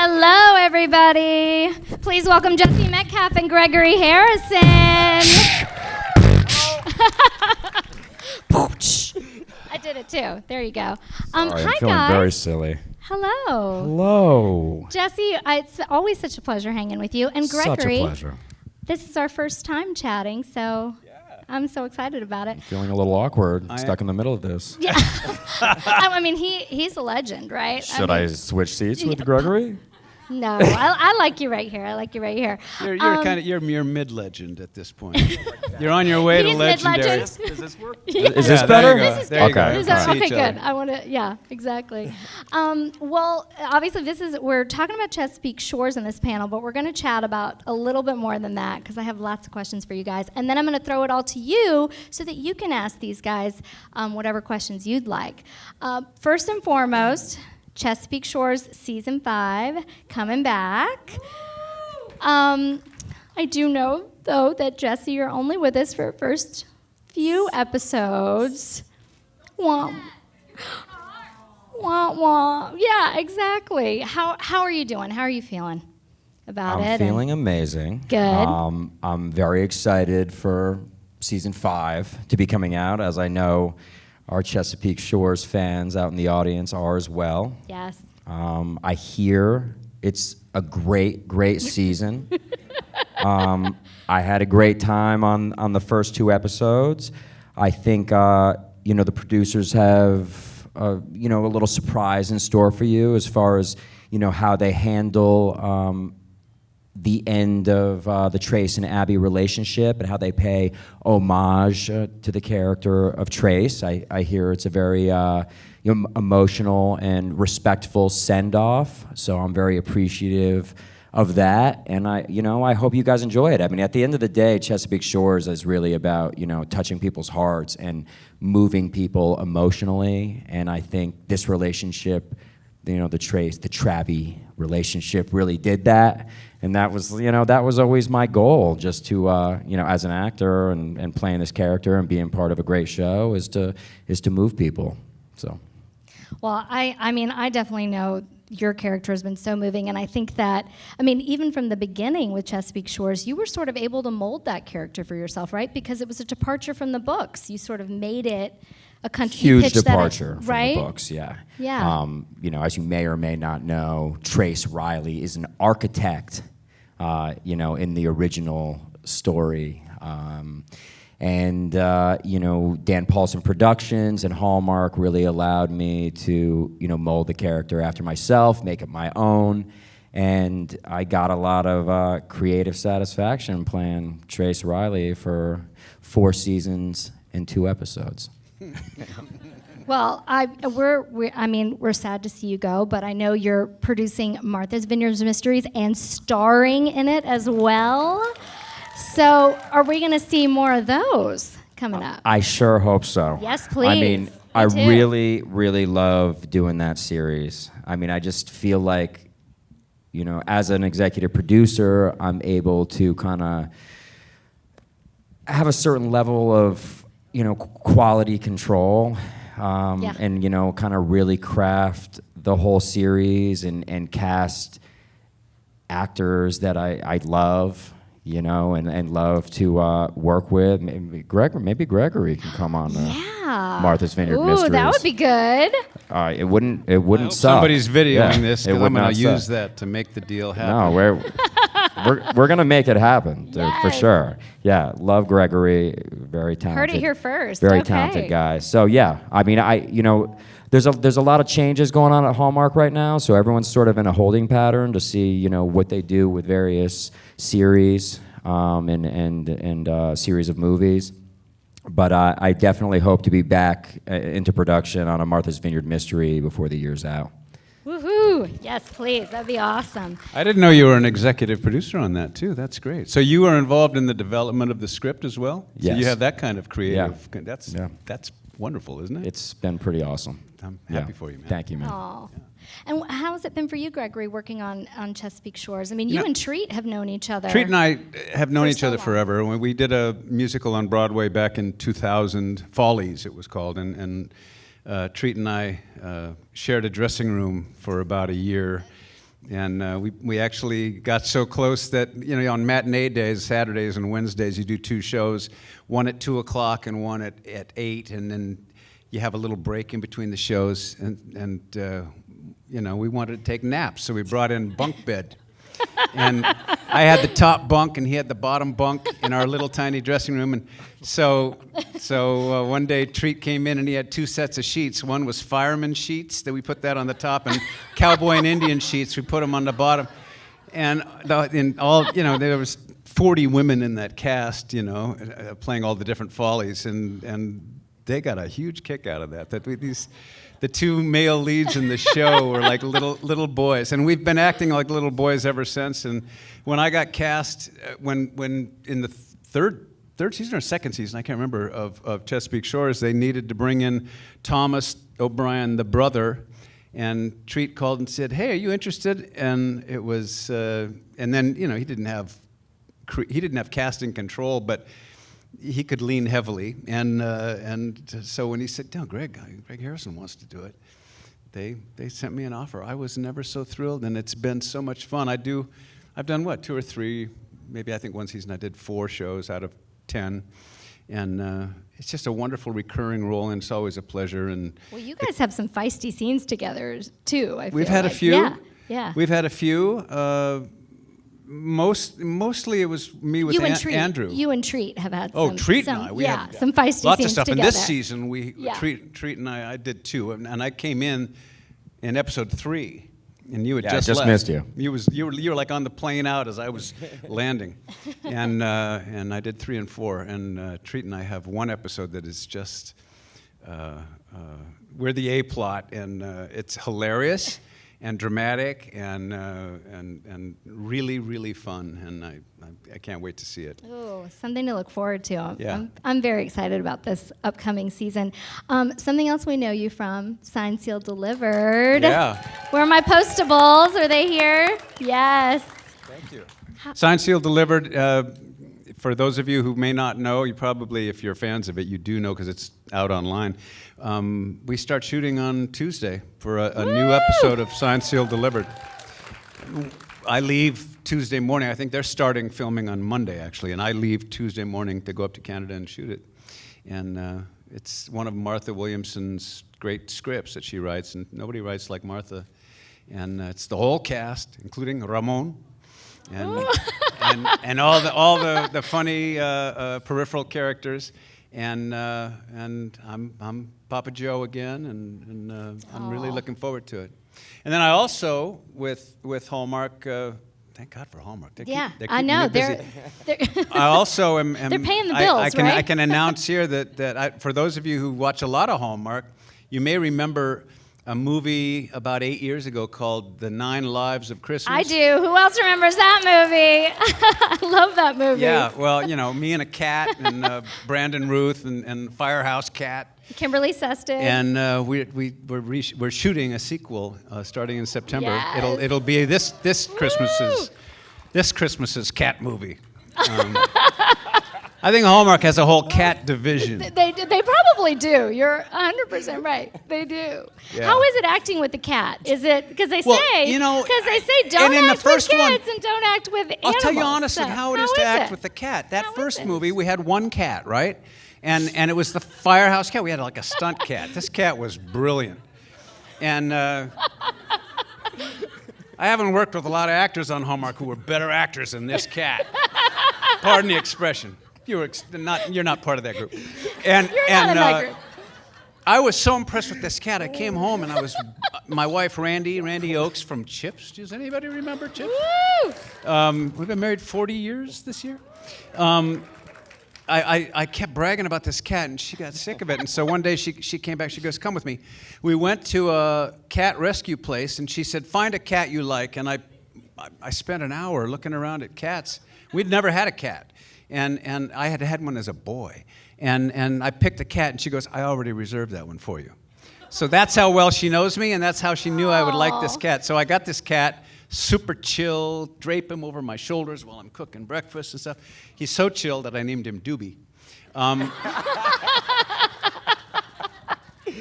Hello, everybody. Please welcome Jesse Metcalfe and Gregory Harrison. I did it too. There you go. Sorry, hi, I'm feeling guys. very silly. Hello. Hello. Jesse, it's always such a pleasure hanging with you. And Gregory, Such a pleasure. this is our first time chatting, so I'm so excited about it. Feeling a little awkward, stuck in the middle of this. Yeah. I mean, he's a legend, right? Should I switch seats with Gregory? No, I like you right here. I like you right here. You're mid-legend at this point. You're on your way to He's legendary. mid-legend. Does this work? Yeah. Is this Yeah, better? there you go. This is There good. you go. This is- See okay, each good. other. I want to, yeah, exactly. Well, obviously, we're talking about Chesapeake Shores in this panel, but we're going to chat about a little bit more than that because I have lots of questions for you guys. And then I'm going to throw it all to you so that you can ask these guys whatever questions you'd like. First and foremost, Chesapeake Shores Season 5 coming back. I do know, though, that Jesse, you're only with us for the first few episodes. Wah. Wah, wah. Yeah, exactly. How are you doing? How are you feeling about it? I'm feeling amazing. Good. I'm very excited for Season 5 to be coming out, as I know our Chesapeake Shores fans out in the audience are as well. Yes. I hear it's a great season. I had a great time on the first 2 episodes. I think the producers have a little surprise in store for you as far as how they handle the end of the Trace and Abby relationship and how they pay homage to the character of Trace. I hear it's a very emotional and respectful send-off, so I'm very appreciative of that, and I hope you guys enjoy it. I mean, at the end of the day, Chesapeake Shores is really about touching people's hearts and moving people emotionally, and I think this relationship, the Trace, the Trabby relationship really did that, and that was always my goal, just to as an actor and playing this character and being part of a great show is to move people. So. Well, I definitely know your character has been so moving, and I think that, even from the beginning with Chesapeake Shores, you were sort of able to mold that character for yourself, right? Because it was a departure from the books. You sort of made it a country. Huge departure from right? the books, yeah. Yeah. As you may or may not know, Trace Riley is an architect, in the original story. Dan Paulson Productions and Hallmark really allowed me to, mold the character after myself, make it my own, and I got a lot of creative satisfaction playing Trace Riley for 4 seasons and 2 episodes. Well, we're sad to see you go, but I know you're producing Martha's Vineyard Mysteries and starring in it as well. So, are we going to see more of those coming up? I sure hope so. Yes, please. I Me too. really love doing that series. I just feel like, as an executive producer, I'm able to kind of have a certain level of, quality control, and, kind of really craft the whole series and cast actors that I love. And love to work with. Maybe Gregory can come on Martha's Vineyard Mysteries. Ooh, that would be good. It wouldn't suck. Somebody's videoing this, it because would I'm going not to use suck. that to make the deal happen. No, we're gonna make it happen for Yes. sure. Yeah, love Gregory, very talented. Heard it here first. Very Okay. talented guy. So yeah, there's a lot of changes going on at Hallmark right now. So everyone's sort of in a holding pattern to see what they do with various series and series of movies. But I definitely hope to be back into production on a Martha's Vineyard mystery before the year's out. Woohoo! Yes, please. That'd be awesome. I didn't know you were an executive producer on that, too. That's great. So you were involved in the development of the script as well? Yes. So you have that kind of creative... Yeah. That's wonderful, isn't it? It's been pretty awesome. I'm happy for you, man. Thank you, man. Oh. And how has it been for you, Gregory, working on Chesapeake Shores? You and Treat have known each other. Treat and I have known For each so other long. forever. When we did a musical on Broadway back in 2000, Follies it was called, and Treat and I shared a dressing room for about a year, And we actually got so close that, on matinee days, Saturdays and Wednesdays, you do 2 shows, one at 2 o'clock and one at 8, and then you have a little break in between the shows. And we wanted to take naps, so we brought in bunk bed. And I had the top bunk, and he had the bottom bunk in our little tiny dressing room. And so one day, Treat came in, and he had 2 sets of sheets. One was fireman sheets that we put that on the top, and cowboy and Indian sheets we put them on the bottom. And there was 40 women in that cast, playing all the different follies, and they got a huge kick out of that. The 2 male leads in the show were like little boys, and we've been acting like little boys ever since. And when I got cast, when in the third season or second season, I can't remember, of Chesapeake Shores, they needed to bring in Thomas O'Brien, the brother, and Treat called and said, "Hey, are you interested?" And it was, and then he didn't have casting control, but he could lean heavily, and so when he said, "No, Greg Harrison wants to do it," they sent me an offer. I was never so thrilled, and it's been so much fun. I've done 2 or 3, maybe I think one season I did 4 shows out of 10, and it's just a wonderful recurring role, and it's always a pleasure. And well, you guys have some feisty scenes together too. We've had a few. Yeah. We've had a few. Mostly it was me with Andrew. You and Treat have had some Treat and I. We have some feisty lots scenes of stuff. together. And this season, Treat and I did 2, and I came in episode 3, and you had just left. Missed you. You were like on the plane out as I was landing, and I did 3 and 4, and Treat and I have one episode that is just we're the A plot, and it's hilarious and dramatic and really, really fun, and I can't wait to see it. Oh, something to look forward to. Yeah. I'm very excited about this upcoming season. Something else we know you from, Signed, Sealed, Delivered. Yeah. Where are my postables? Are they here? Yes. Thank you. Signed, Sealed, Delivered. For those of you who may not know, you probably, if you're fans of it, you do know because it's out online. We start shooting on Tuesday for a new episode of Signed, Sealed, Delivered. I leave Tuesday morning. I think they're starting filming on Monday, actually, and I leave Tuesday morning to go up to Canada and shoot it. And it's one of Martha Williamson's great scripts that she writes, and nobody writes like Martha. And it's the whole cast, including Ramon. And all the funny peripheral characters, and I'm Papa Joe again, and I'm really looking forward to it. And then I also with Hallmark. Thank God for Hallmark. They're I know they're I also am. They're paying the bills, right? I right? can announce here that for those of you who watch a lot of Hallmark, you may remember a movie about 8 years ago called The 9 Lives of Christmas. I do. Who else remembers that movie? I love that movie. Yeah, well, me and a cat, and Brandon Ruth, and Firehouse Cat. Kimberly Seston. And we're shooting a sequel starting in September. Yes. It'll be this Christmas's cat movie. I think Hallmark has a whole cat division. They probably do. You're 100% right. They do. Yeah. How is it acting with the cat? Is it because they say don't and in act the first with one, kids and don't act with animals. I'll tell you honestly how it is to act with the cat. That How first is it? movie, we had one cat, right? And it was the Firehouse Cat. We had like a stunt cat. This cat was brilliant. And I haven't worked with a lot of actors on Hallmark who were better actors than this cat. Pardon the expression. You're not part of that group. And You're not in that group. I was so impressed with this cat. I came home and I was my wife Randy Oakes from Chips. Does anybody remember Chips? Woo! We've been married 40 years this year. I kept bragging about this cat, and she got sick of it. And so one day she came back. She goes, "Come with me." We went to a cat rescue place, and she said, "Find a cat you like." And I spent an hour looking around at cats. We'd never had a cat, and I had one as a boy. And I picked a cat, and she goes, "I already reserved that one for you." So that's how well she knows me, and that's how she knew I would like this cat. So I got this cat. Super chill, drape him over my shoulders while I'm cooking breakfast and stuff. He's so chill that I named him Doobie.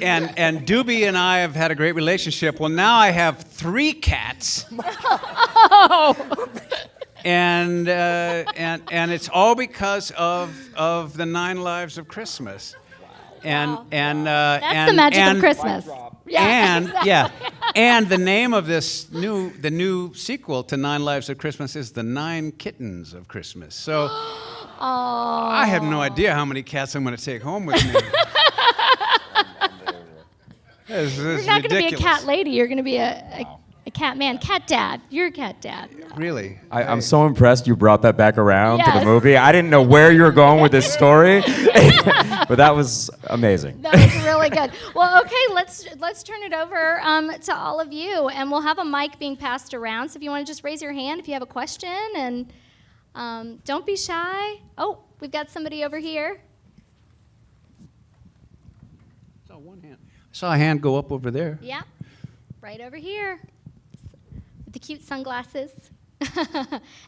and Doobie and I have had a great relationship. Well, now I have 3 cats. And it's all because of the 9 Lives of Christmas. That's the magic of Christmas. And the name of the new sequel to 9 Lives of Christmas is The 9 Kittens of Christmas. So I have no idea how many cats I'm going to take home with me. This You're is not going to be a ridiculous. cat lady. You're going to be a cat man. Cat dad. You're a cat dad. Really? I'm so impressed you brought that back around to Yes. the movie. I didn't know where you were going with this story, but that was amazing. That was really good. Well, okay, let's turn it over to all of you, and we'll have a mic being passed around. So if you want to just raise your hand if you have a question, and don't be shy. Oh, we've got somebody over here. I saw a hand go up over there. Yeah, right over here with the cute sunglasses.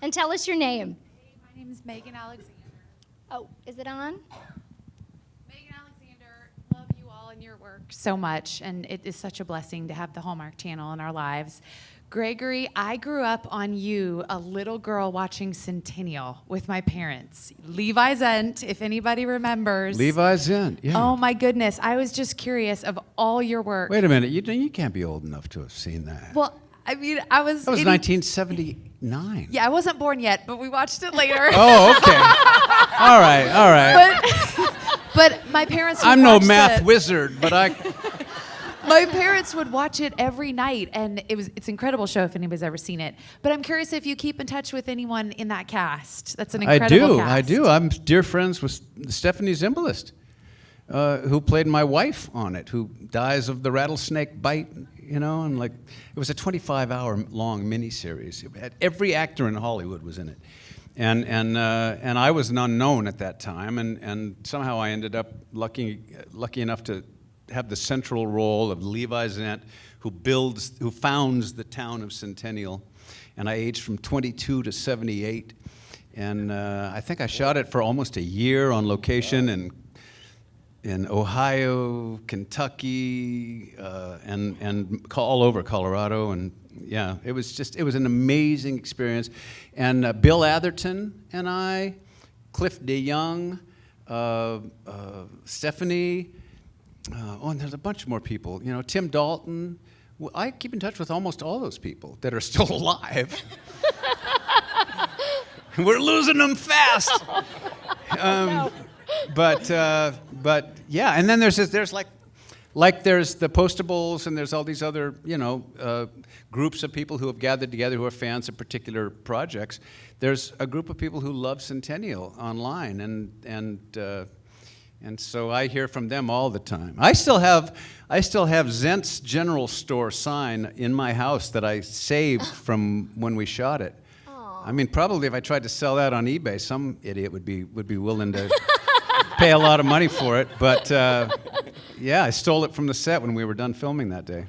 And tell us your name. Hey, my name is Megan Alexander. Oh, is it on? Megan Alexander, love you all and your work so much, and it is such a blessing to have the Hallmark Channel in our lives. Gregory, I grew up on you, a little girl watching Centennial with my parents. Levi Zent, if anybody remembers. Levi Zent, yeah. Oh my goodness, I was just curious of all your work. Wait a minute, you can't be old enough to have seen that. Well, I mean, I was. That was 1979. Yeah, I wasn't born yet, but we watched it later. Oh, okay. All right. But my parents. Would I'm no watch math the- wizard, but My parents would watch it every night, and it's an incredible show if anybody's ever seen it. But I'm curious if you keep in touch with anyone in that cast. That's an incredible cast. I do. I'm dear friends with Stephanie Zimbalist, who played my wife on it, who dies of the rattlesnake bite, and it was a 25-hour long miniseries. Every actor in Hollywood was in it. And I was an unknown at that time, and somehow I ended up lucky enough to have the central role of Levi Zent, who founds the town of Centennial. And I aged from 22 to 78. And I think I shot it for almost a year on location in Ohio, Kentucky, and all over Colorado. And yeah, it was an amazing experience. And Bill Atherton and I, Cliff DeYoung, Stephanie, and there's a bunch more people. Tim Dalton. Well, I keep in touch with almost all those people that are still alive. We're losing them fast. But yeah, and then there's there's the Postables, and there's all these other groups of people who have gathered together who are fans of particular projects. There's a group of people who love Centennial online, and so I hear from them all the time. I still have Zent's General Store sign in my house that I saved from when we shot it. Aww. I mean, probably if I tried to sell that on eBay, some idiot would be willing to pay a lot of money for it. But yeah, I stole it from the set when we were done filming that day.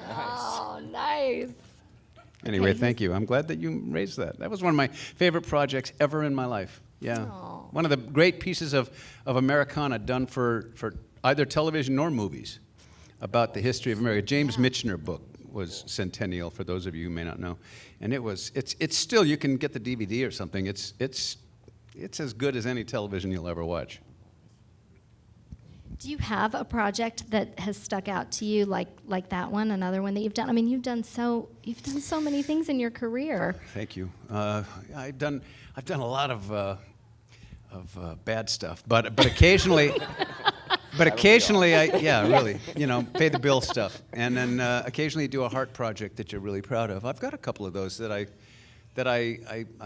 Oh, nice. Anyway, Okay. thank you. I'm glad that you raised that. That was one of my favorite projects ever in my life. Yeah. Aw. One of the great pieces of Americana done for either television or movies about the history of America. James Michener book was Centennial, for those of you who may not know. And it's still, you can get the DVD or something. It's as good as any television you'll ever watch. Do you have a project that has stuck out to you like that one, another one that you've done? I mean, you've done so many things in your career. Thank you. I've done a lot of bad stuff, but occasionally, really, pay the bill stuff, and then occasionally do a heart project that you're really proud of. I've got a couple of those that I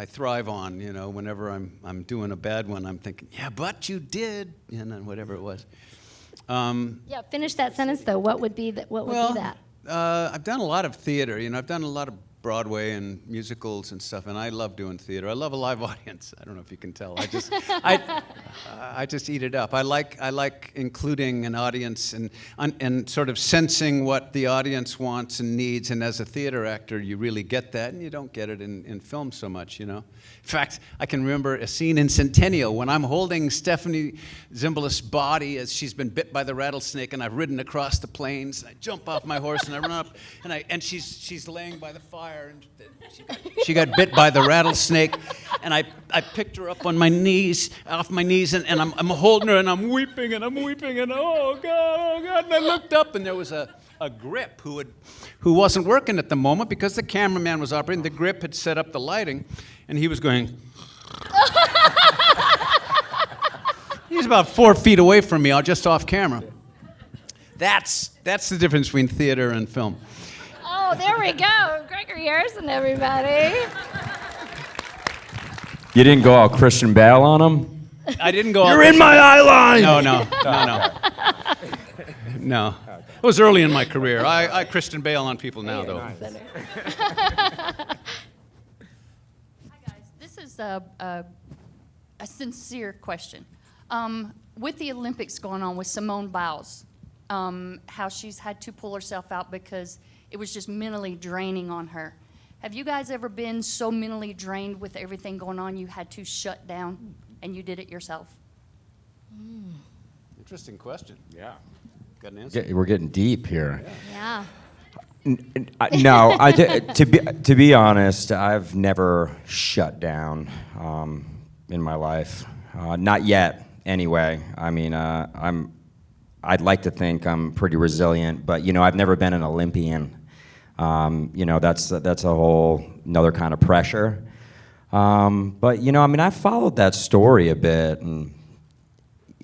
thrive on. Whenever I'm doing a bad one, I'm thinking, yeah, but you did, and whatever it was. Yeah, finish that sentence though. What would be that? I've done a lot of theater. I've done a lot of Broadway and musicals and stuff, and I love doing theater. I love a live audience. I don't know if you can tell. I just eat it up. I like including an audience and sort of sensing what the audience wants and needs. And as a theater actor, you really get that, and you don't get it in film so much, In fact, I can remember a scene in Centennial when I'm holding Stephanie Zimbalist's body as she's been bit by the rattlesnake, and I've ridden across the plains. And I jump off my horse and I run up, and she's laying by the fire, and she got bit by the rattlesnake, and I picked her up on my knees, off my knees, and I'm holding her, and I'm weeping, and oh God, and I looked up, and there was a grip who wasn't working at the moment because the cameraman was operating. The grip had set up the lighting, and he was going. He's about 4 feet away from me, just off camera. That's the difference between theater and film. Oh, there we go. Gregory Harrison, everybody. You didn't go all Christian Bale on him? I didn't go. You're in my eye line. No. It was early in my career. I Christian Bale on people now, though. Hi, guys. This is a sincere question. With the Olympics going on with Simone Biles, how she's had to pull herself out because it was just mentally draining on her. Have you guys ever been so mentally drained with everything going on you had to shut down and you did it yourself? Interesting question. Yeah. Got an answer? We're getting deep here. Yeah. No, to be honest, I've never shut down in my life. Not yet, anyway. I mean, I'd like to think I'm pretty resilient, but I've never been an Olympian. That's a whole another kind of pressure. But I followed that story a bit, and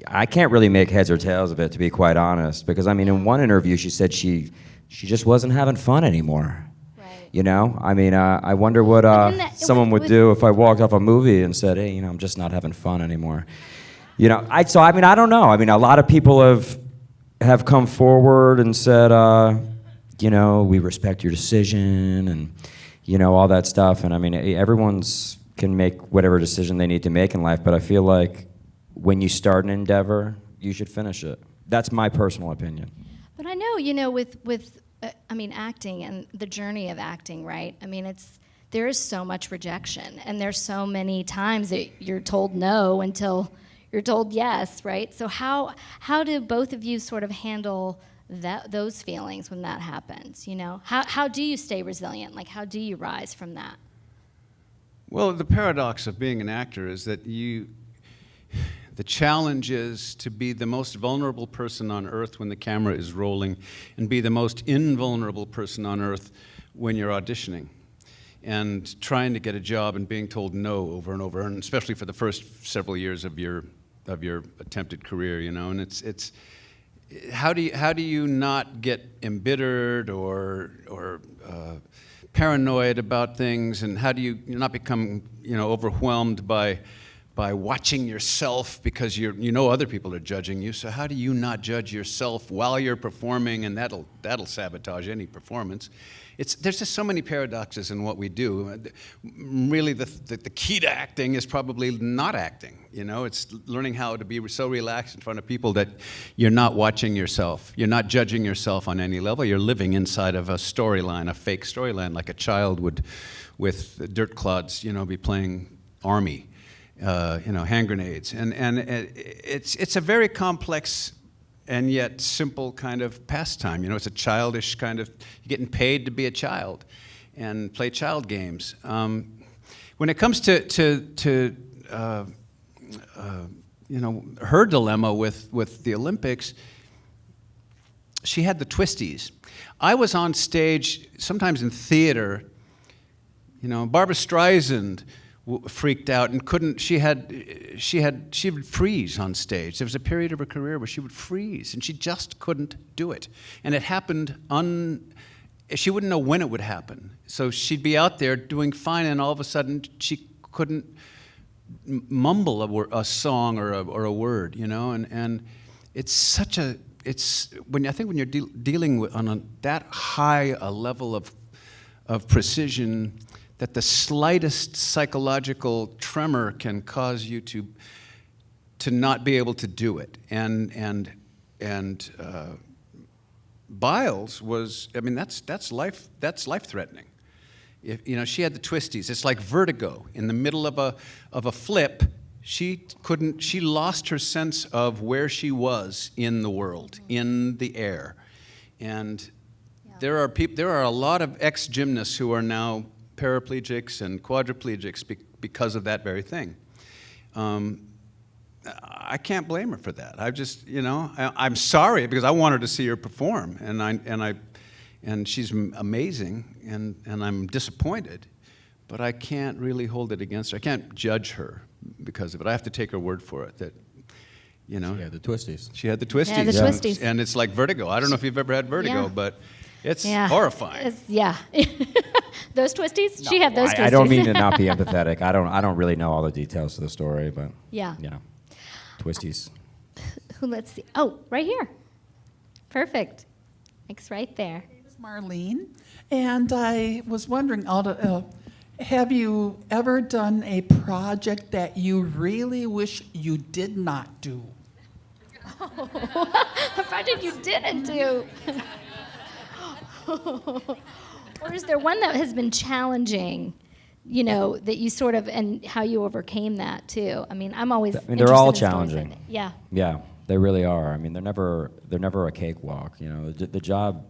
I can't really make heads or tails of it, to be quite honest. Because in one interview, she said she just wasn't having fun anymore. Right. I wonder what someone would do if I walked off a movie and said, "Hey, I'm just not having fun anymore." I don't know. A lot of people have come forward and said, we respect your decision and, all that stuff. And everyone's can make whatever decision they need to make in life, but I feel like when you start an endeavor, you should finish it. That's my personal opinion. But I know, with acting and the journey of acting, right? There is so much rejection, and there's so many times that you're told no until you're told yes, right? So how do both of you sort of handle those feelings when that happens? How do you stay resilient? Like, how do you rise from that? Well, the paradox of being an actor is that the challenge is to be the most vulnerable person on earth when the camera is rolling, and be the most invulnerable person on earth when you're auditioning, and trying to get a job and being told no over and over, and especially for the first several years of your attempted career, And it's how do you not get embittered or paranoid about things, and how do you not become overwhelmed by watching yourself because other people are judging you? So how do you not judge yourself while you're performing, and that'll sabotage any performance? There's just so many paradoxes in what we do. Really, the key to acting is probably not acting. It's learning how to be so relaxed in front of people that you're not watching yourself. You're not judging yourself on any level. You're living inside of a storyline, a fake storyline, like a child would with dirt clods, be playing army. Hand grenades, and it's a very complex and yet simple kind of pastime. It's a childish kind of, you're getting paid to be a child and play child games. When it comes to her dilemma with the Olympics, she had the twisties. I was on stage sometimes in theater. Barbra Streisand freaked out and couldn't. She would freeze on stage. There was a period of her career where she would freeze, and she just couldn't do it. And it happened she wouldn't know when it would happen. So she'd be out there doing fine, and all of a sudden she couldn't mumble a song or a word, And it's when you're dealing with on that high a level of precision that the slightest psychological tremor can cause you to not be able to do it. And Biles was, I mean, that's life threatening. If, you know, she had the twisties. It's like vertigo. In the middle of a flip, she lost her sense of where she was in the world, in the air. And there are a lot of ex-gymnasts who are now paraplegics and quadriplegics because of that very thing. I can't blame her for that. I just, you know, I'm sorry because I wanted to see her perform, and she's amazing, and I'm disappointed, but I can't really hold it against her. I can't judge her because of it. I have to take her word for it that, you know. She had the twisties. She had the twisties. Yeah, the twisties. And it's like vertigo. I don't know if you've ever had vertigo, Yeah. but it's horrifying. Yeah. Those twisties? She had those twisties. I don't mean to not be empathetic. I don't really know all the details of the story, but Yeah. you know, twisties. Let's see. Oh, right here. Perfect. Mike's right there. It's Marlene, and I was wondering, have you ever done a project that you really wish you did not do? A project you didn't do. Or is there one that has been challenging, you know, that you sort of, and how you overcame that too? I mean, I'm always They're all interested in stories like challenging. that. Yeah. Yeah, they really are. I mean, they're never a cakewalk. You know, the job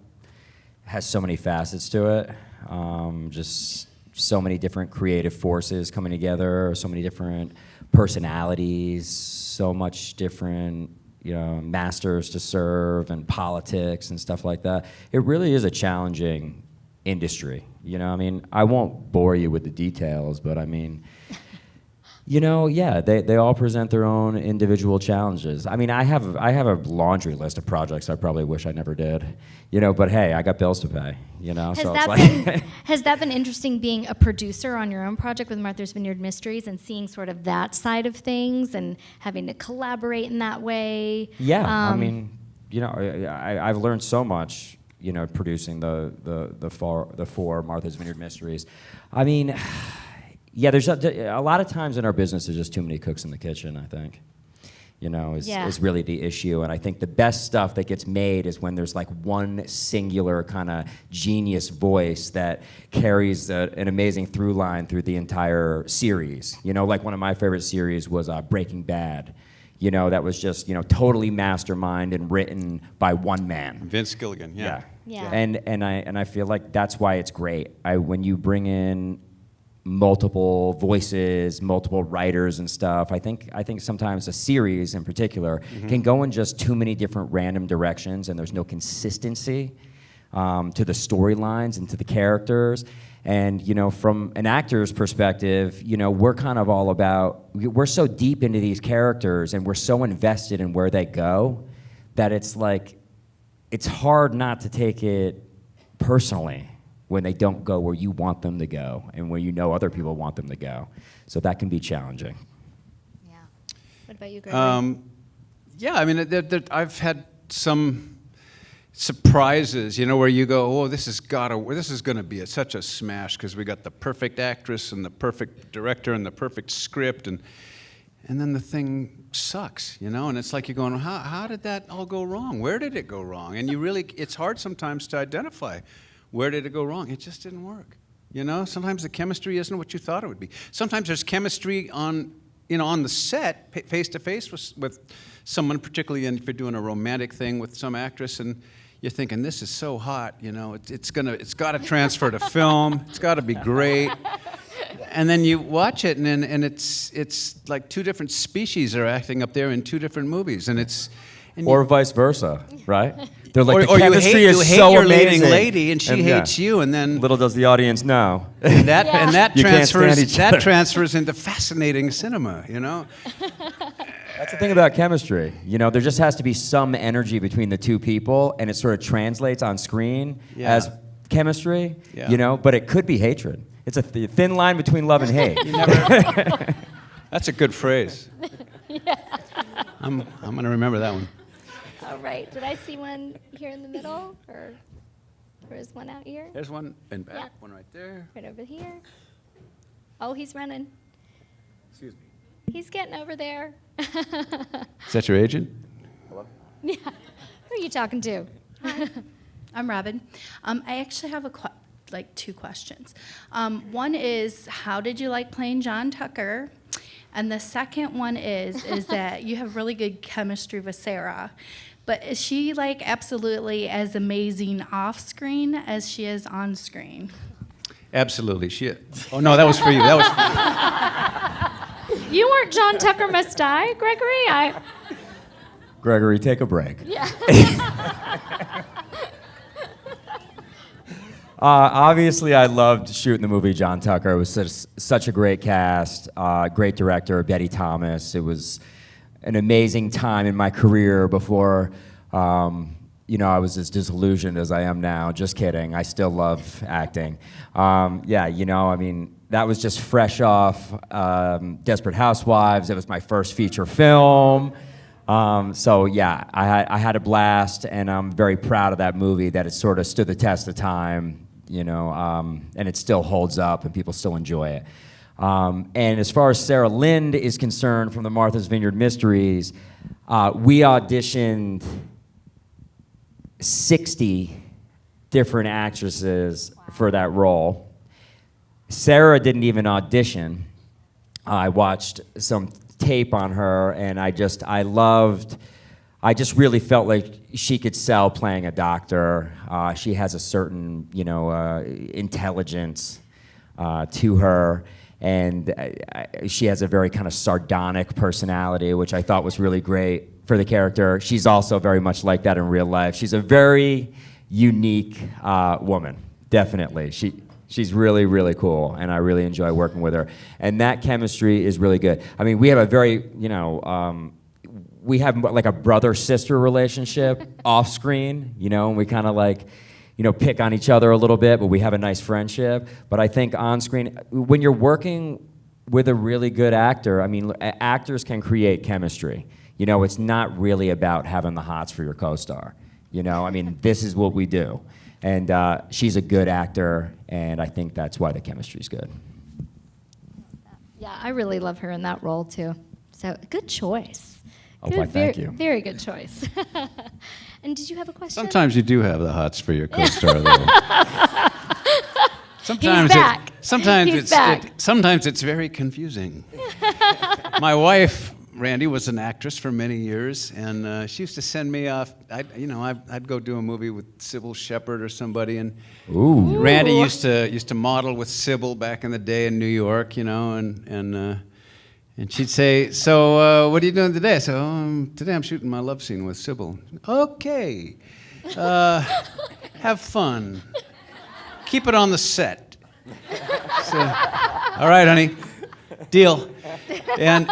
has so many facets to it. Just so many different creative forces coming together, so many different personalities, so much different, you know, masters to serve and politics and stuff like that. It really is a challenging industry. You know, I mean, I won't bore you with the details, but I mean, you know, yeah, they all present their own individual challenges. I mean, I have a laundry list of projects I probably wish I never did, you know, but hey, I got bills to pay, you know, so it's like. Has that been interesting being a producer on your own project with Martha's Vineyard Mysteries and seeing sort of that side of things and having to collaborate in that way? Yeah, I mean, you know, I've learned so much, you know, producing the four Martha's Vineyard Mysteries. I mean, yeah, there's a lot of times in our business there's just too many cooks in the kitchen, I think. You know, is really the issue. And I think the best stuff that gets made is when there's like one singular kind of genius voice that carries an amazing through line through the entire series. You know, like one of my favorite series was Breaking Bad. You know, that was just, you know, totally mastermind and written by one man. Vince Gilligan, yeah. Yeah. And I feel like that's why it's great. When you bring in multiple voices, multiple writers and stuff, I think sometimes a series in particular can go in just too many different random directions, and there's no consistency to the storylines and to the characters. And, you know, from an actor's perspective, you know, we're kind of all about, we're so deep into these characters and we're so invested in where they go that it's like, it's hard not to take it personally when they don't go where you want them to go and where you know other people want them to go. So that can be challenging. Yeah. What about you, Gregory? Yeah, I mean, I've had some surprises, you know, where you go, oh, this is going to be such a smash because we got the perfect actress and the perfect director and the perfect script, and then the thing sucks, you know, and it's like you're going, how did that all go wrong? Where did it go wrong? And it's hard sometimes to identify where did it go wrong. It just didn't work, you know. Sometimes the chemistry isn't what you thought it would be. Sometimes there's chemistry on the set, face to face with someone, particularly if you're doing a romantic thing with some actress, and you're thinking, this is so hot, you know, it's got to transfer to film. It's got to be great. And then you watch it, and it's like two different species are acting up there in two different movies, Or vice versa, right? They're like, or the chemistry you is hate so your amazing. leading lady, and she hates you, and then little does the audience know. that You can't stand each other. transfers into fascinating cinema, you know. That's the thing about chemistry. You know, there just has to be some energy between the two people, and it sort of translates on screen as chemistry, you know, but it could be hatred. It's a thin line between love and hate. That's a good phrase. I'm going to remember that one. All right. Did I see one here in the middle? Or There is one out here. There's one in back, Yeah. one right there. Right over here. Oh, he's running. Excuse me. He's getting over there. Is that your agent? Yeah. Who are you talking to? I'm Robin. I actually have two questions. One is, how did you like playing John Tucker? And the second one is that you have really good chemistry with Sarah. But is she like absolutely as amazing off screen as she is on screen? Absolutely. Oh, no, that was for you. That was for You weren't John Tucker Must Die, Gregory? Gregory, take a break. Yeah. Obviously, I loved shooting the movie John Tucker. It was such a great cast, great director, Betty Thomas. It was an amazing time in my career before, I was as disillusioned as I am now. Just kidding. I still love acting. That was just fresh off Desperate Housewives. It was my first feature film. I had a blast, and I'm very proud of that movie, that it sort of stood the test of time, and it still holds up, and people still enjoy it. And as far as Sarah Lind is concerned from the Martha's Vineyard Mysteries, we auditioned 60 different actresses for that role. Sarah didn't even audition. I watched some tape on her, and I just really felt like she could sell playing a doctor. She has a certain, intelligence to her, and she has a very kind of sardonic personality, which I thought was really great for the character. She's also very much like that in real life. She's a very unique woman, definitely. She's really, really cool, and I really enjoy working with her. And that chemistry is really good. I mean, we have a very, we have like a brother-sister relationship off screen, and we kind of like, pick on each other a little bit, but we have a nice friendship. But I think on screen, when you're working with a really good actor, I mean, actors can create chemistry. It's not really about having the hots for your co-star. This is what we do. And she's a good actor, and I think that's why the chemistry's good. Yeah, I really love her in that role, too. So, good choice. Oh, why, thank you. Very good choice. And did you have a question? Sometimes you do have the hots for your co-star, though. Sometimes He's back. Sometimes it's very confusing. My wife, Randy, was an actress for many years, and she used to send me off. I'd go do a movie with Sybil Shepherd or somebody, and Ooh. Randy used to model with Sybil back in the day in New York, and she'd say, "So, what are you doing today?" So, today I'm shooting my love scene with Sybil. Okay, have fun. Keep it on the set. So, all right, honey, deal. And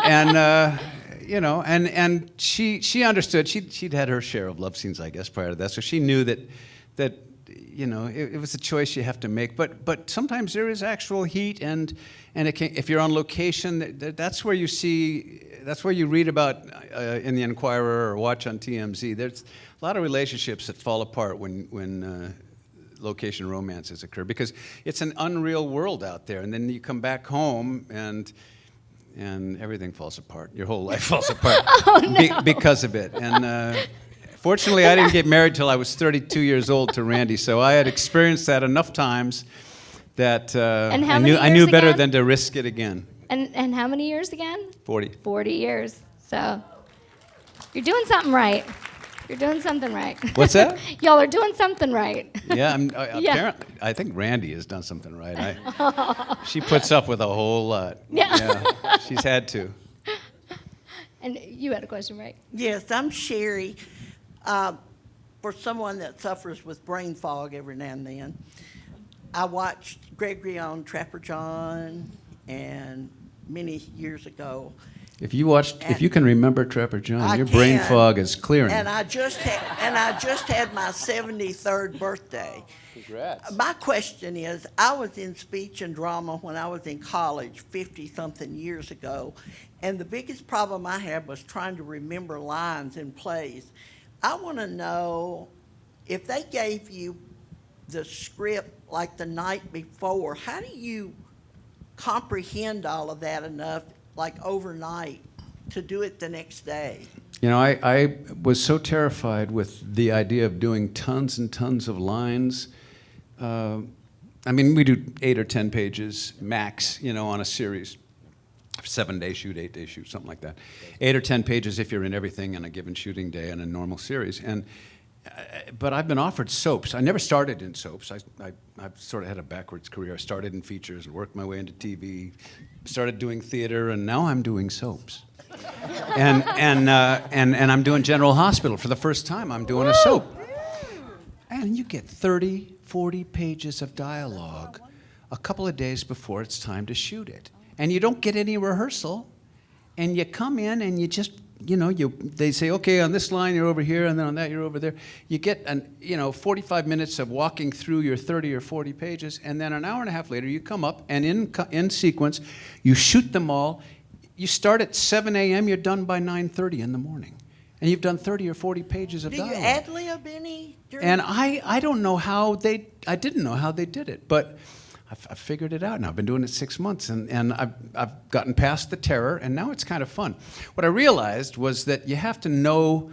she understood. She'd had her share of love scenes, I guess, prior to that. So she knew that it was a choice you have to make. But sometimes there is actual heat, and if you're on location, that's where you see. That's where you read about in the Enquirer or watch on TMZ. There's a lot of relationships that fall apart when location romances occur, because it's an unreal world out there, and then you come back home and everything falls apart. Your whole life falls apart because of it. And fortunately, I didn't get married till I was 32 years old to Randy, so I had experienced that enough times that I knew better than to risk it again. And how many years again? 40. 40 years. So you're doing something right. You're doing something right. What's that? Y'all are doing something right. Yeah, apparently, I think Randy has done something right. She puts up with a whole lot. Yeah, she's had to. And you had a question, right? Yes, I'm Sherry. For someone that suffers with brain fog every now and then, I watched Gregory on Trapper John and many years ago. If you can remember Trapper John, your brain can. fog is clearing. And I just had my 73rd birthday. Congrats. My question is, I was in speech and drama when I was in college 50-something years ago, and the biggest problem I had was trying to remember lines in plays. I want to know if they gave you the script like the night before. How do you comprehend all of that enough, like overnight, to do it the next day? You know, I was so terrified with the idea of doing tons and tons of lines. I mean, we do 8 or 10 pages max, you know, on a series. 7-day shoot, 8-day shoot, something like that. 8 or 10 pages if you're in everything in a given shooting day in a normal series. But I've been offered soaps. I never started in soaps. I've sort of had a backwards career. I started in features and worked my way into TV, started doing theater, and now I'm doing soaps. and I'm doing General Hospital for the first time. I'm doing a soap. And you get 30, 40 pages of dialogue a couple of days before it's time to shoot it. And you don't get any rehearsal. And you come in and you just, you know, they say, okay, on this line you're over here, and then on that you're over there. You get, 45 minutes of walking through your 30 or 40 pages, and then an hour and a half later you come up, and in sequence, you shoot them all. You start at 7 a.m., you're done by 9:30 in the morning. And you've done 30 or 40 pages of dialogue. Do you ad-lib any? And I don't know how I didn't know how they did it, but I figured it out now. I've been doing it 6 months, and I've gotten past the terror, and now it's kind of fun. What I realized was that you have to know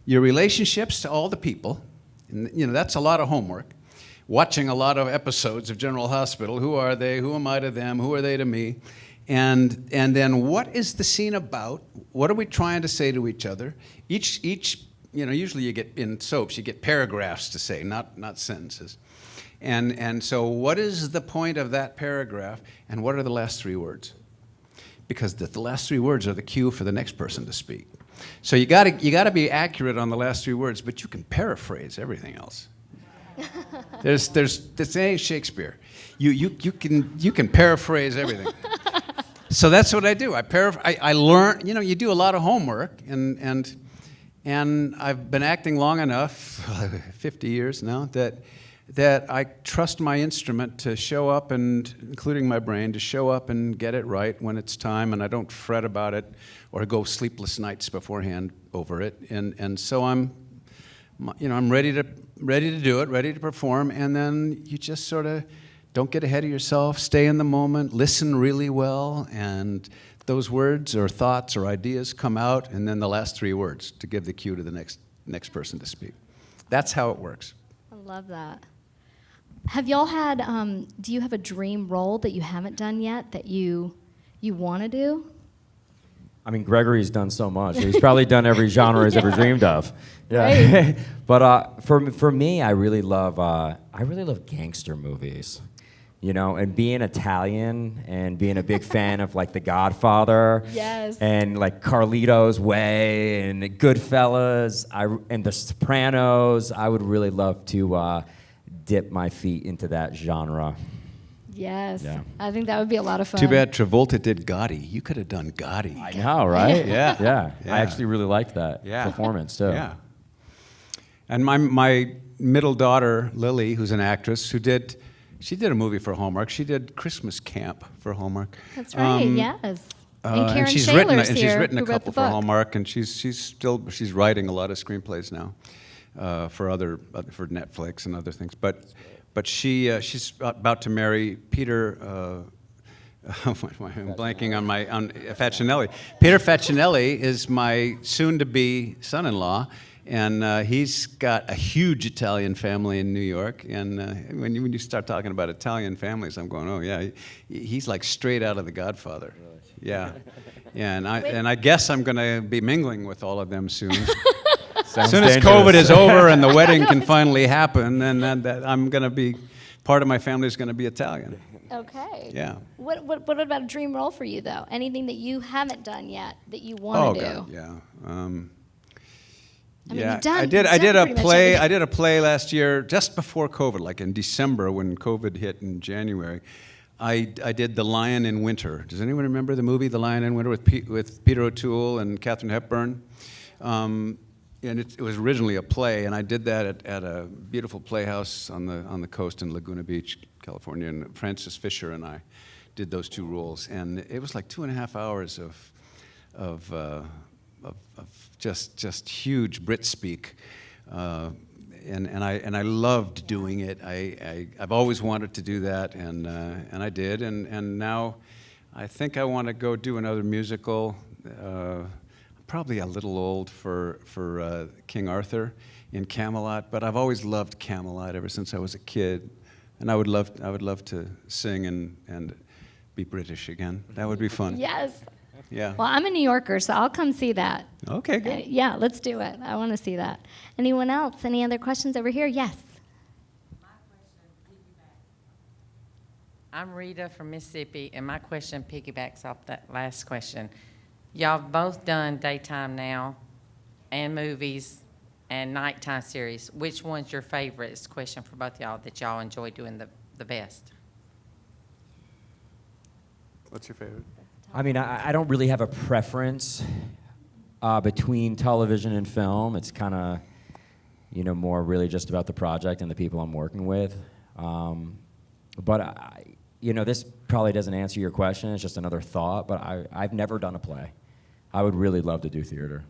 your relationships to all the people, and that's a lot of homework. Watching a lot of episodes of General Hospital, who are they, who am I to them, who are they to me? And then what is the scene about? What are we trying to say to each other? Each usually you get, in soaps, you get paragraphs to say, not sentences. And so what is the point of that paragraph, and what are the last 3 words? Because the last 3 words are the cue for the next person to speak. So you gotta be accurate on the last 3 words, but you can paraphrase everything else. This ain't Shakespeare. You can paraphrase everything. So that's what I do. I learn. You do a lot of homework, and I've been acting long enough, 50 years now, that I trust my instrument to show up, and including my brain, to show up and get it right when it's time, and I don't fret about it or go sleepless nights beforehand over it. And so I'm ready to do it, ready to perform, and then you just sort of don't get ahead of yourself, stay in the moment, listen really well, and those words or thoughts or ideas come out, and then the last 3 words to give the cue to the next person to speak. That's how it works. I love that. Have y'all had, do you have a dream role that you haven't done yet that you want to do? I mean, Gregory's done so much. He's probably done every genre he's ever dreamed of. Yeah. Right. But for me, I really love gangster movies. And being Italian and being a big fan of like The Godfather, Yes. and like Carlito's Way and Goodfellas, and The Sopranos, I would really love to dip my feet into that genre. Yes. Yeah. I think that would be a lot of fun. Too bad Travolta did Gotti. You could have done Gotti. I know, right? Yeah. Yeah. Yeah. I actually really liked that performance too. Yeah. And my middle daughter, Lily, who's an actress, she did a movie for Hallmark. She did Christmas Camp for Hallmark. That's right, yes. And Karen she's Shaler's written here, a who wrote couple the for book. Hallmark, and she's writing a lot of screenplays now for Netflix and other things. But she's about to marry Peter. I'm blanking on Facinelli. Peter Facinelli is my soon-to-be son-in-law. And he's got a huge Italian family in New York. And when you start talking about Italian families, I'm going, oh yeah, he's like straight out of The Godfather. Yeah, yeah. And I guess I'm going to be mingling with all of them soon. As soon as COVID is over and the wedding can finally happen, then I'm going to be part of my family is going to be Italian. Okay. Yeah. What about a dream role for you though? Anything that you haven't done yet that you want to do? God, yeah. I mean, Yeah, you've done I did a pretty much play. everything. I did a play last year, just before COVID, like in December when COVID hit in January. I did The Lion in Winter. Does anyone remember the movie The Lion in Winter with Peter O'Toole and Katharine Hepburn? And it was originally a play, and I did that at a beautiful playhouse on the coast in Laguna Beach, California. And Francis Fisher and I did those 2 roles, and it was like 2.5 hours of just huge Brit speak, and I loved doing it. I've always wanted to do that, and I did. And now I think I want to go do another musical. Probably a little old for King Arthur in Camelot, but I've always loved Camelot ever since I was a kid, and I would love to sing and be British again. That would be fun. Yes. Yeah. Well, I'm a New Yorker, so I'll come see that. Okay, good. Yeah, let's do it. I want to see that. Anyone else? Any other questions over here? Yes. I'm Rita from Mississippi, and my question piggybacks off that last question. Y'all both done daytime now, and movies, and nighttime series. Which one's your favorite? It's a question for both y'all that y'all enjoy doing the best. What's your favorite? I mean, I don't really have a preference between television and film. It's kind of, more really just about the project and the people I'm working with. But this probably doesn't answer your question. It's just another thought. But I've never done a play. I would really love to do theater.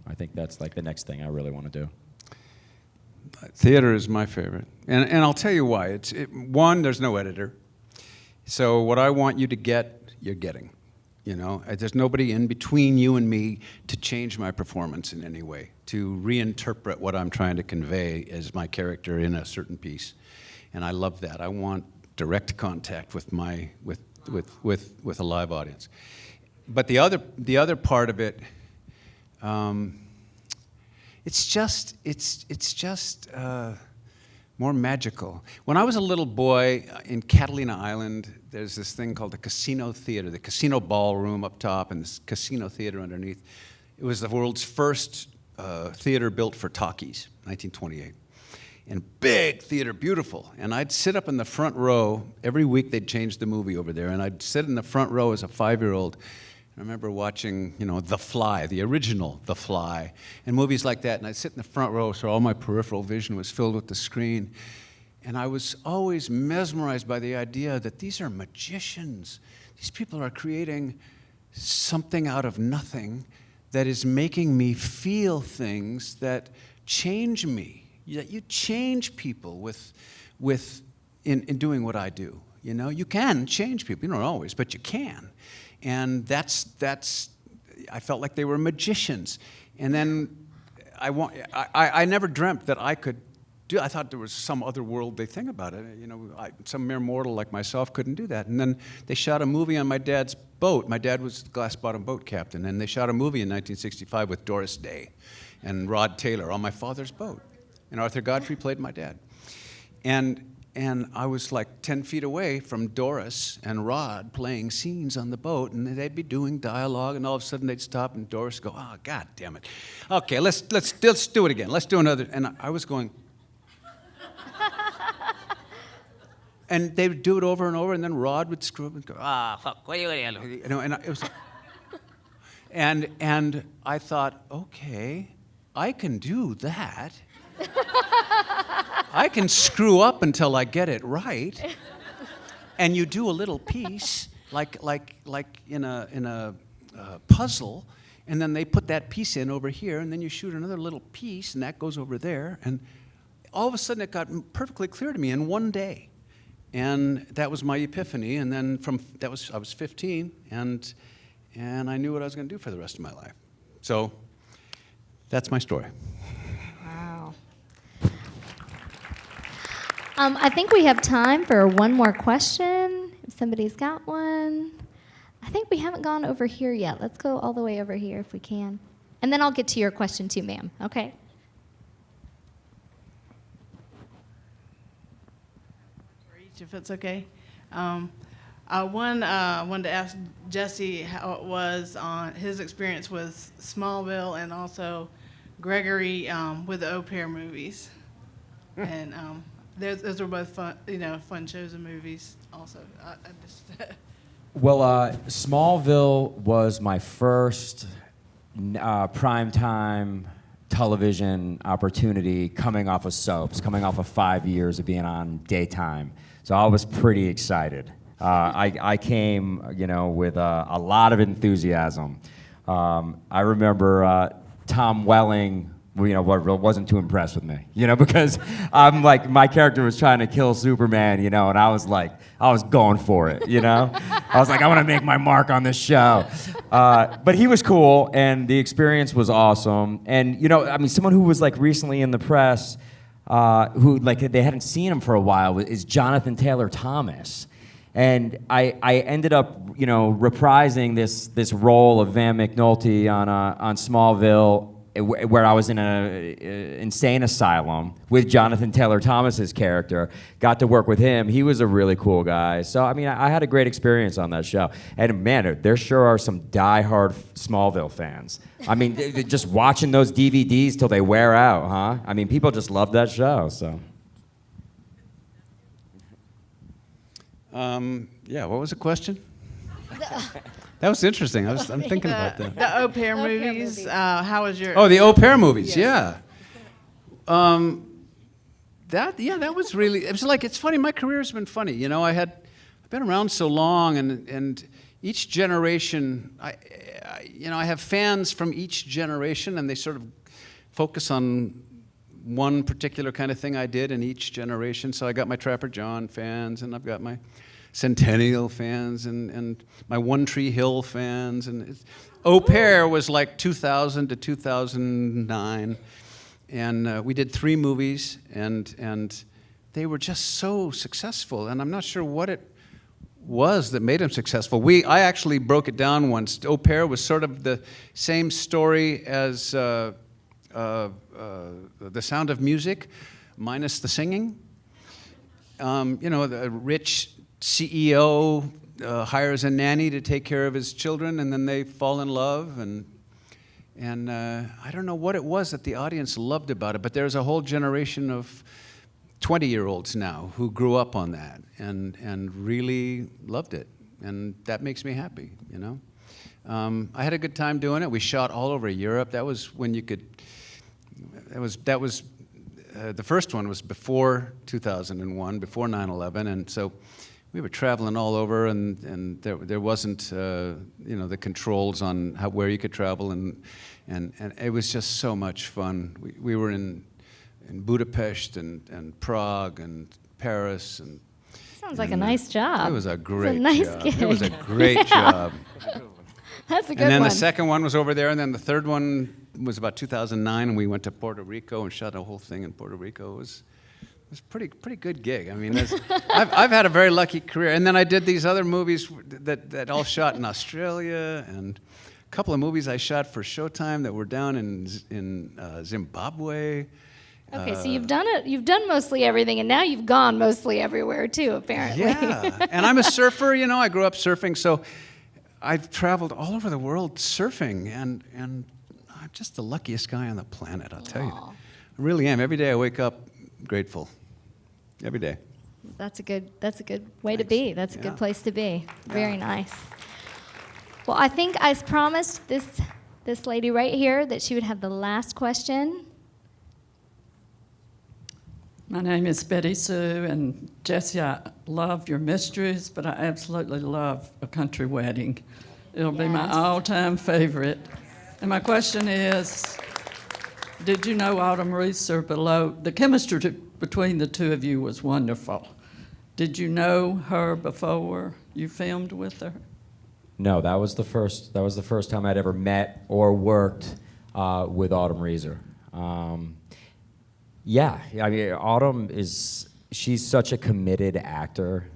I think that's like the next thing I really want to do. Theater is my favorite, and I'll tell you why. One, there's no editor, so what I want you to get, you're getting. There's nobody in between you and me to change my performance in any way, to reinterpret what I'm trying to convey as my character in a certain piece, and I love that. I want direct contact with with a live audience. But the other part of it, it's just more magical. When I was a little boy in Catalina Island, there's this thing called the Casino Theater, the casino ballroom up top and this casino theater underneath. It was the world's first theater built for talkies, 1928. And big theater, beautiful. And I'd sit up in the front row. Every week they'd change the movie over there. And I'd sit in the front row as a 5-year-old. I remember watching, The Fly, the original The Fly, and movies like that. And I'd sit in the front row, so all my peripheral vision was filled with the screen. And I was always mesmerized by the idea that these are magicians. These people are creating something out of nothing that is making me feel things that change me. That you change people in doing what I do. You can change people. You don't always, but you can. And that's I felt like they were magicians. And then I never dreamt that I could do. I thought there was some otherworldly thing about it. Some mere mortal like myself couldn't do that. And then they shot a movie on my dad's boat. My dad was the glass-bottom boat captain, and they shot a movie in 1965 with Doris Day and Rod Taylor on my father's boat. And Arthur Godfrey played my dad. And I was like 10 feet away from Doris and Rod playing scenes on the boat, and they'd be doing dialogue, and all of a sudden they'd stop, and Doris would go, "Oh, God damn it. Okay, let's do it again. Let's do another." And I was going, and they would do it over and over, and then Rod would screw up and go, fuck, what are you gonna do? And it was, and I thought, okay, I can do that. I can screw up until I get it right. And you do a little piece, like in a puzzle, and then they put that piece in over here, and then you shoot another little piece, and that goes over there, and all of a sudden it got perfectly clear to me in one day. And that was my epiphany, and then I was 15, and I knew what I was going to do for the rest of my life. So that's my story. Wow. I think we have time for one more question, if somebody's got one. I think we haven't gone over here yet. Let's go all the way over here if we can. And then I'll get to your question too, ma'am, okay? For each, if it's okay. I wanted to ask Jesse how it was on his experience with Smallville and also Gregory with the au pair movies. And those were both fun, fun shows and movies. Also, I just. Well, Smallville was my first primetime television opportunity coming off of soaps, coming off of 5 years of being on daytime. So I was pretty excited. I came, with a lot of enthusiasm. I remember Tom Welling wasn't too impressed with me, because I'm like, my character was trying to kill Superman, and I was like, I was going for it, I was like, I want to make my mark on this show. But he was cool, and the experience was awesome. And, someone who was like recently in the press, who like they hadn't seen him for a while, is Jonathan Taylor Thomas. And I ended up, reprising this role of Van McNulty on Smallville, where I was in a insane asylum with Jonathan Taylor Thomas's character. Got to work with him. He was a really cool guy. So I had a great experience on that show. And man, there sure are some diehard Smallville fans. Just watching those DVDs till they wear out, huh? People just love that show. So. Yeah, what was the question? That was interesting. I'm thinking about that. The au pair movies. How was your? Oh, the au pair movies. Yeah. That was really. It was like, it's funny. My career has been funny. I've been around so long, and each generation, I have fans from each generation, and they sort of focus on one particular kind of thing I did in each generation. So I got my Trapper John fans, and I've got my Centennial fans, and my One Tree Hill fans. And Au Pair was like 2000 to 2009. And we did 3 movies, and they were just so successful. And I'm not sure what it was that made them successful. I actually broke it down once. Au Pair was sort of the same story as The Sound of Music, minus the singing. The rich CEO hires a nanny to take care of his children, and then they fall in love. And I don't know what it was that the audience loved about it, but there's a whole generation of 20-year-olds now who grew up on that and really loved it. And that makes me happy, I had a good time doing it. We shot all over Europe. That was when you could. That was the first one was before 2001, before 9/11, and so we were traveling all over, and there wasn't the controls on where you could travel, and it was just so much fun. We were in Budapest and Prague and Paris and. Sounds like a nice job. It was a great job. Gig. It was a great job. That's a good And then one. the second one was over there, and then the third one was about 2009, and we went to Puerto Rico and shot a whole thing in Puerto Rico. It was pretty good gig. I've had a very lucky career. And then I did these other movies that all shot in Australia, and a couple of movies I shot for Showtime that were down in Zimbabwe. Okay, so you've done it. You've done mostly everything, and now you've gone mostly everywhere too, apparently. Yeah, and I'm a surfer. I grew up surfing, so I've traveled all over the world surfing, and I'm just the luckiest guy on the planet, I'll tell you. I really am. Every day I wake up grateful. Every day. That's a good way to be. That's a good place to be. Very nice. Well, I think I promised this lady right here that she would have the last question. My name is Betty Sue, and Jesse, I love your mysteries, but I absolutely love A Country Wedding. It'll be my all-time favorite. And my question is, did you know Autumn Reeser below? The chemistry between the two of you was wonderful. Did you know her before you filmed with her? No, that was the first time I'd ever met or worked with Autumn Reeser. Yeah, Autumn she's such a committed actor.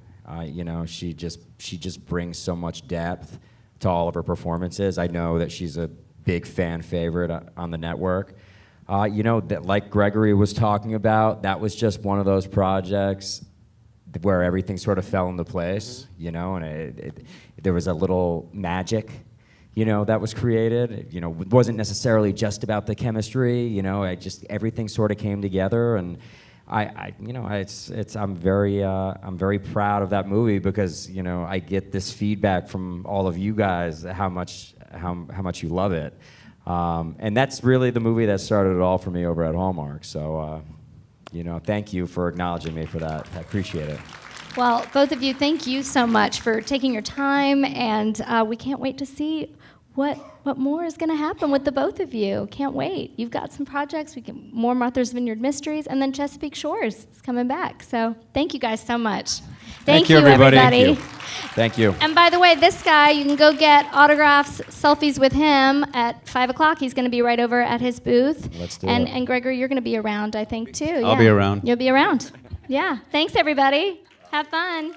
She just brings so much depth to all of her performances. I know that she's a big fan favorite on the network. That like Gregory was talking about, that was just one of those projects where everything sort of fell into place, and there was a little magic, that was created. It wasn't necessarily just about the chemistry, everything sort of came together, and I'm very proud of that movie because, I get this feedback from all of you guys how much you love it. And that's really the movie that started it all for me over at Hallmark. So, thank you for acknowledging me for that. I appreciate it. Well, both of you, thank you so much for taking your time, and we can't wait to see what more is going to happen with the both of you. Can't wait. You've got some projects. More Martha's Vineyard Mysteries, and then Chesapeake Shores is coming back. So thank you guys so much. Thank you, everybody. Thank you. And by the way, this guy, you can go get autographs, selfies with him at 5 o'clock. He's going to be right over at his booth. Let's do and, it. And Gregory, you're going to be around, I think, too. I'll be around. You'll be around. Yeah. Thanks, everybody. Have fun.